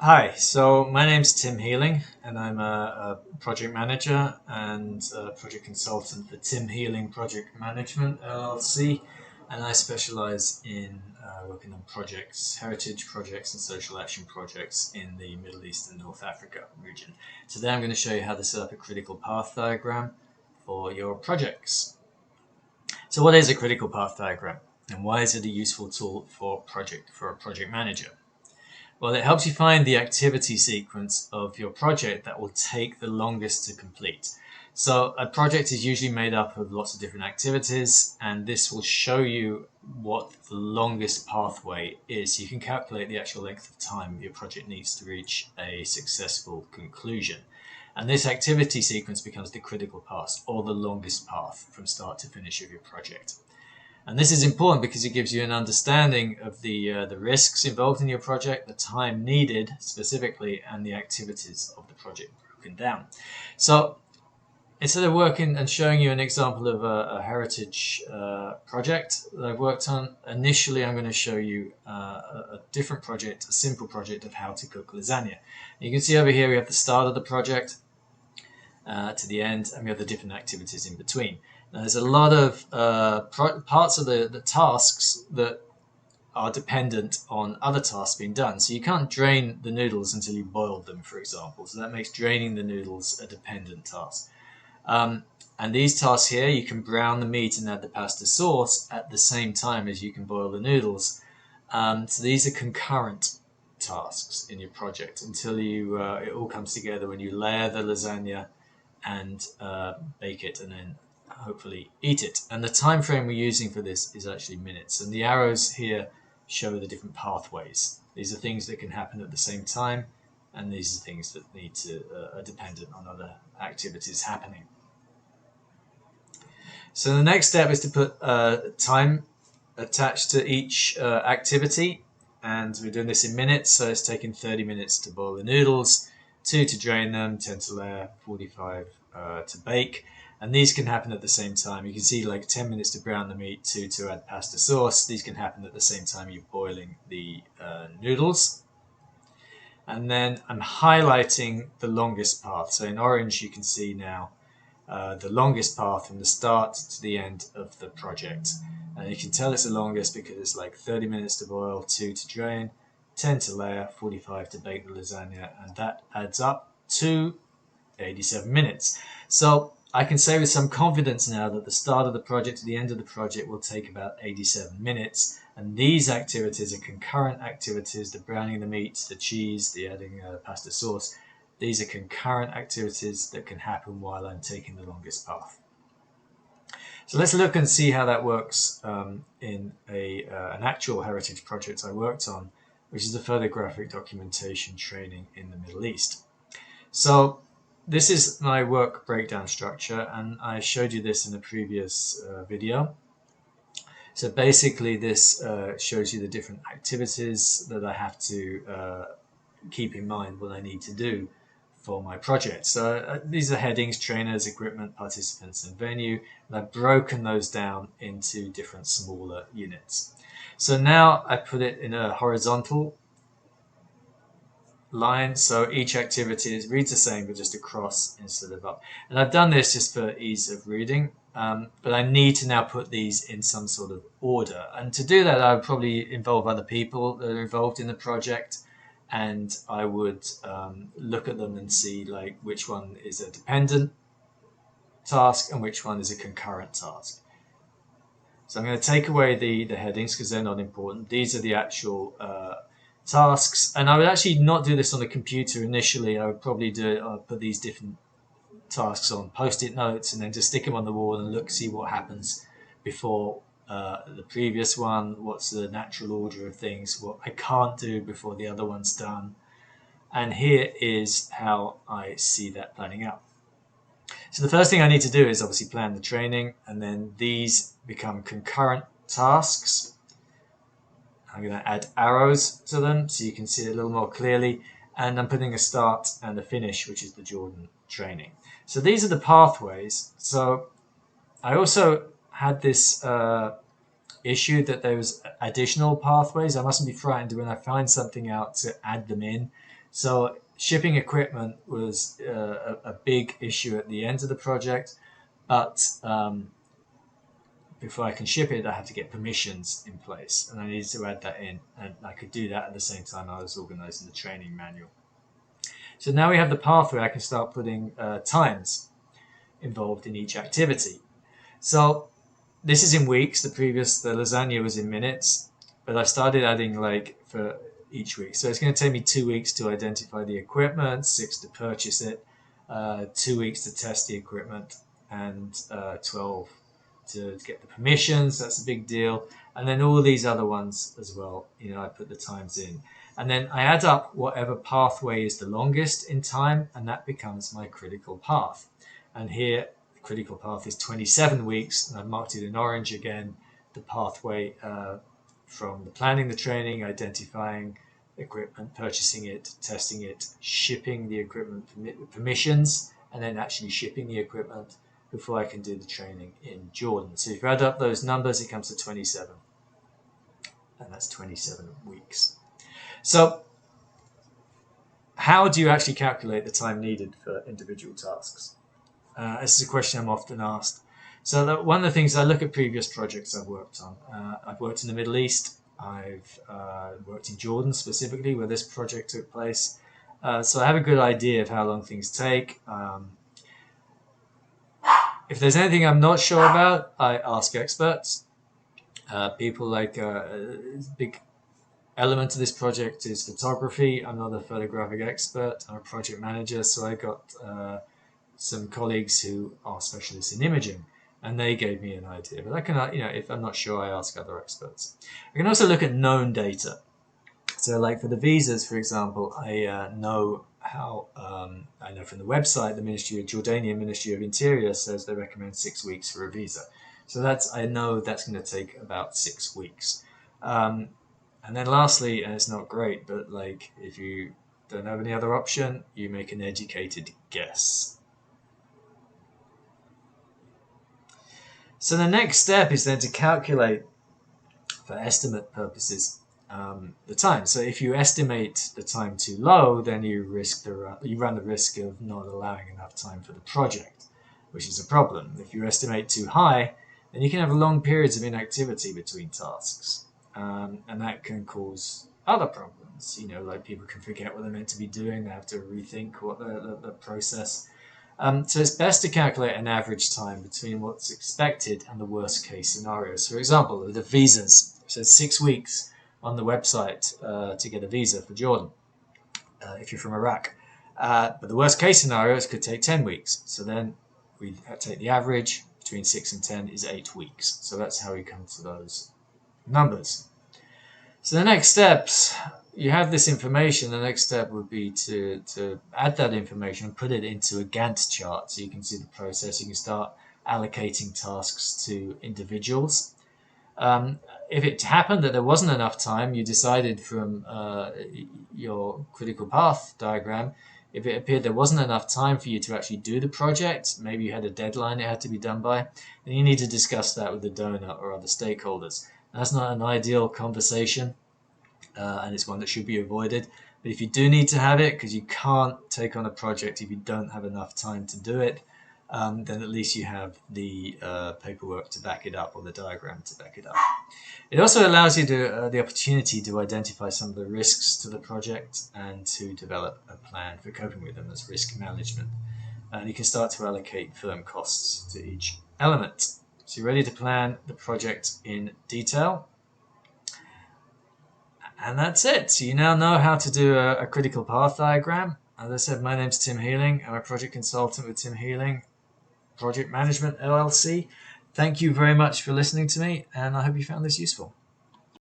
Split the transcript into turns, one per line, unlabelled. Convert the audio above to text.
Hi, so my name's Tim Healing, and I'm a project manager and a project consultant for Tim Healing Project Management LLC, and I specialize in working on projects, heritage projects, and social action projects in the Middle East and North Africa region. Today I'm going to show you how to set up a critical path diagram for your projects. So, what is a critical path diagram, and why is it a useful tool for a project manager? Well, it helps you find the activity sequence of your project that will take the longest to complete. So a project is usually made up of lots of different activities, and this will show you what the longest pathway is. You can calculate the actual length of time your project needs to reach a successful conclusion. And this activity sequence becomes the critical path, or the longest path from start to finish of your project. And this is important because it gives you an understanding of the risks involved in your project, the time needed specifically, and the activities of the project broken down. So instead of working and showing you an example of a heritage project that I've worked on, initially I'm going to show you a different project, a simple project of how to cook lasagna. You can see over here we have the start of the project to the end, and we have the different activities in between. Now, there's a lot of parts of the tasks that are dependent on other tasks being done. So you can't drain the noodles until you boiled them, for example. So that makes draining the noodles a dependent task. And these tasks here, you can brown the meat and add the pasta sauce at the same time as you can boil the noodles. So these are concurrent tasks in your project until it all comes together when you layer the lasagna and bake it and then hopefully eat it. And the time frame we're using for this is actually minutes. And the arrows here show the different pathways. These are things that can happen at the same time, and these are things that are dependent on other activities happening. So the next step is to put time attached to each activity, and we're doing this in minutes. So it's taking 30 minutes to boil the noodles, 2 to drain them, 10 to layer, 45 to bake. And these can happen at the same time. You can see like 10 minutes to brown the meat, 2 to add pasta sauce. These can happen at the same time you're boiling the noodles. And then I'm highlighting the longest path. So in orange you can see now the longest path from the start to the end of the project. And you can tell it's the longest because it's like 30 minutes to boil, 2 to drain, 10 to layer, 45 to bake the lasagna, and that adds up to 87 minutes. So I can say with some confidence now that the start of the project to the end of the project will take about 87 minutes. And these activities are concurrent activities, the browning the meat, the cheese, the adding pasta sauce. These are concurrent activities that can happen while I'm taking the longest path. So let's look and see how that works in an actual heritage project I worked on, which is the photographic documentation training in the Middle East. So this is my work breakdown structure, and I showed you this in a previous video. So basically this shows you the different activities that I have to keep in mind what I need to do for my project. So these are headings: trainers, equipment, participants, and venue. And I've broken those down into different smaller units. So now I put it in a horizontal line, so each activity reads the same but just across instead of up. And I've done this just for ease of reading, but I need to now put these in some sort of order. And to do that, I would probably involve other people that are involved in the project, and I would look at them and see like which one is a dependent task and which one is a concurrent task. So I'm going to take away the headings because they're not important. These are the actual tasks, and I would actually not do this on the computer initially. I would probably put these different tasks on post-it notes and then just stick them on the wall and see what happens before the previous one, what's the natural order of things, what I can't do before the other one's done. And here is how I see that planning out. So the first thing I need to do is obviously plan the training, and then these become concurrent tasks. I'm going to add arrows to them so you can see it a little more clearly, and I'm putting a start and a finish, which is the Jordan training. So these are the pathways. So I also had this issue that there was additional pathways. I mustn't be frightened when I find something out to add them in. So shipping equipment was a big issue at the end of the project, but before I can ship it, I have to get permissions in place, and I needed to add that in, and I could do that at the same time I was organizing the training manual. So now we have the pathway. I can start putting times involved in each activity. So this is in weeks. The lasagna was in minutes, but I started adding like for each week. So it's going to take me 2 weeks to identify the equipment, 6 to purchase it, 2 weeks to test the equipment, and 12 to get the permissions. That's a big deal. And then all these other ones as well, I put the times in. And then I add up whatever pathway is the longest in time, and that becomes my critical path. And here, the critical path is 27 weeks, and I've marked it in orange again, the pathway from the planning the training, identifying equipment, purchasing it, testing it, shipping the equipment permissions, and then actually shipping the equipment before I can do the training in Jordan. So if you add up those numbers, it comes to 27. And that's 27 weeks. So how do you actually calculate the time needed for individual tasks? This is a question I'm often asked. So one of the things, I look at previous projects I've worked on. I've worked in the Middle East. I've worked in Jordan specifically, where this project took place. So I have a good idea of how long things take. If there's anything I'm not sure about, I ask experts. People like a big element of this project is photography. I'm not a photographic expert. I'm a project manager, so I got some colleagues who are specialists in imaging, and they gave me an idea. But I can, if I'm not sure, I ask other experts. I can also look at known data. So, like for the visas, for example, I know how I know from the website, the Jordanian Ministry of Interior says they recommend 6 weeks for a visa. So I know that's going to take about 6 weeks. And then lastly, and it's not great, but like if you don't have any other option, you make an educated guess. So the next step is then to calculate, for estimate purposes, the time. So if you estimate the time too low, then you run the risk of not allowing enough time for the project, which is a problem. If you estimate too high, then you can have long periods of inactivity between tasks, and that can cause other problems. Like people can forget what they're meant to be doing. They have to rethink what the process. So it's best to calculate an average time between what's expected and the worst case scenarios. For example, the visas. So 6 weeks on the website to get a visa for Jordan, if you're from Iraq. But the worst case scenarios could take 10 weeks. So then we take the average between 6 and 10 is 8 weeks. So that's how we come to those numbers. So the next steps, you have this information. The next step would be to add that information and put it into a Gantt chart so you can see the process. You can start allocating tasks to individuals. If it happened that there wasn't enough time, you decided from your critical path diagram, if it appeared there wasn't enough time for you to actually do the project, maybe you had a deadline it had to be done by, then you need to discuss that with the donor or other stakeholders. That's not an ideal conversation, and it's one that should be avoided. But if you do need to have it, because you can't take on a project if you don't have enough time to do it, then at least you have the paperwork to back it up, or the diagram to back it up. It also allows you the opportunity to identify some of the risks to the project and to develop a plan for coping with them as risk management. And you can start to allocate firm costs to each element. So you're ready to plan the project in detail. And that's it. So you now know how to do a critical path diagram. As I said, my name's Tim Healing. I'm a project consultant with Tim Healing Project Management LLC. Thank you very much for listening to me, and I hope you found this useful.